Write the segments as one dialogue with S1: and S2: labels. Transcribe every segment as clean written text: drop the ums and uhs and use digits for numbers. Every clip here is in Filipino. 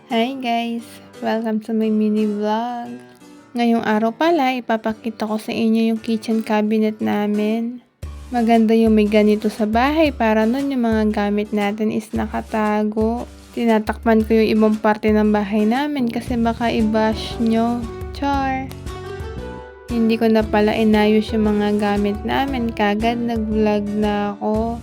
S1: Hi guys! Welcome to my mini vlog. Ngayong araw pala, ipapakita ko sa inyo yung kitchen cabinet namin. Maganda yung may ganito sa bahay para nun yung mga gamit natin is nakatago. Tinatakpan ko yung ibang parte ng bahay namin kasi baka i-bash nyo. Char! Hindi ko na pala inayos yung mga gamit namin, kagad nag-vlog na ako.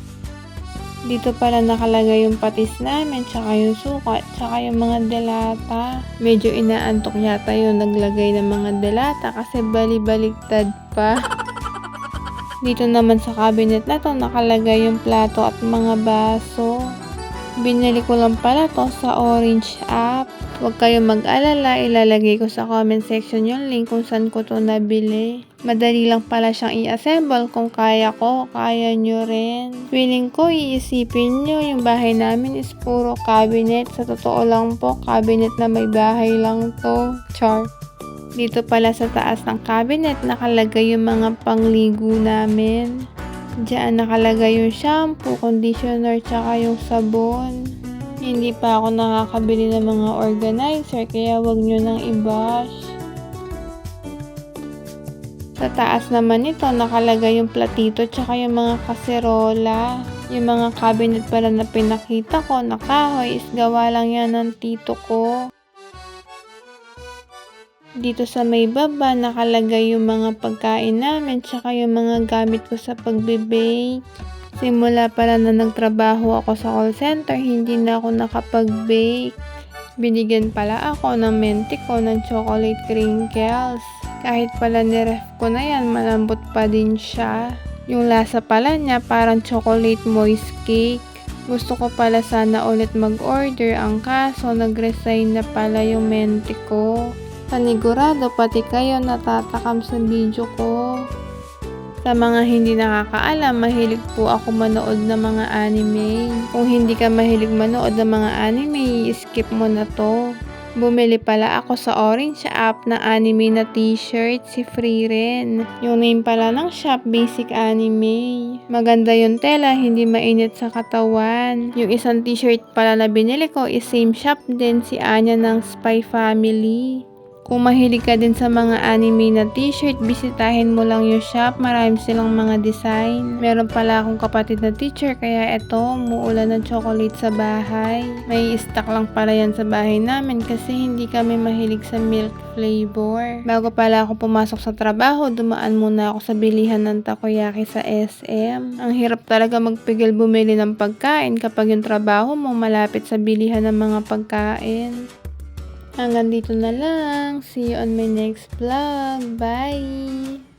S1: Dito pala nakalagay yung patis namin, tsaka yung suka, tsaka yung mga delata. Medyo inaantok yata yung naglagay ng mga delata kasi bali-baligtad pa. Dito naman sa cabinet na to nakalagay yung plato at mga baso. Binili ko lang pala to sa Orange app. Huwag kayong mag-alala, ilalagay ko sa comment section yung link kung saan ko to nabili. Madali lang pala siyang i-assemble, kung kaya ko, kaya nyo rin. Feeling ko, iisipin nyo, yung bahay namin is puro cabinet. Sa totoo lang po, cabinet na may bahay lang to. Char. Dito pala sa taas ng cabinet, nakalagay yung mga pangligo namin. Diyan nakalagay yung shampoo, conditioner, tsaka yung sabon. Hindi pa ako nakakabili ng mga organizer, kaya wag nyo nang i-bash. Sa taas naman nito, nakalagay yung platito, tsaka yung mga kaserola. Yung mga cabinet pala na pinakita ko na kahoy is gawa lang yan ng tito ko. Dito sa may baba, nakalagay yung mga pagkain namin, tsaka yung mga gamit ko sa pagbe-bake. Simula pala na nagtrabaho ako sa call center, hindi na ako nakapag-bake. Binigyan pala ako ng menti ko ng chocolate crinkles. Kahit pala niref ko na yan, malambot pa din siya. Yung lasa pala niya parang chocolate moist cake. Gusto ko pala sana ulit mag-order, ang kaso nag-resign na pala yung menti ko. Panigurado pati kayo natatakam sa video ko. Sa mga hindi nakakaalam, mahilig po ako manood ng mga anime. Kung hindi ka mahilig manood ng mga anime, skip mo na to. Bumili pala ako sa Orange app na anime na t-shirt, si Frieren. Yung name pala ng shop, Basic Anime. Maganda yung tela, hindi mainit sa katawan. Yung isang t-shirt pala na binili ko is same shop din, si Anya ng Spy Family. Kung mahilig ka din sa mga anime na t-shirt, bisitahin mo lang yung shop. Marami silang mga design. Meron pala akong kapatid na teacher, kaya eto, muulan ng chocolate sa bahay. May stock lang pala yan sa bahay namin kasi hindi kami mahilig sa milk flavor. Bago pala ako pumasok sa trabaho, dumaan muna ako sa bilihan ng takoyaki sa SM. Ang hirap talaga magpigil bumili ng pagkain kapag yung trabaho mo malapit sa bilihan ng mga pagkain. Hanggang dito na lang. See you on my next vlog. Bye!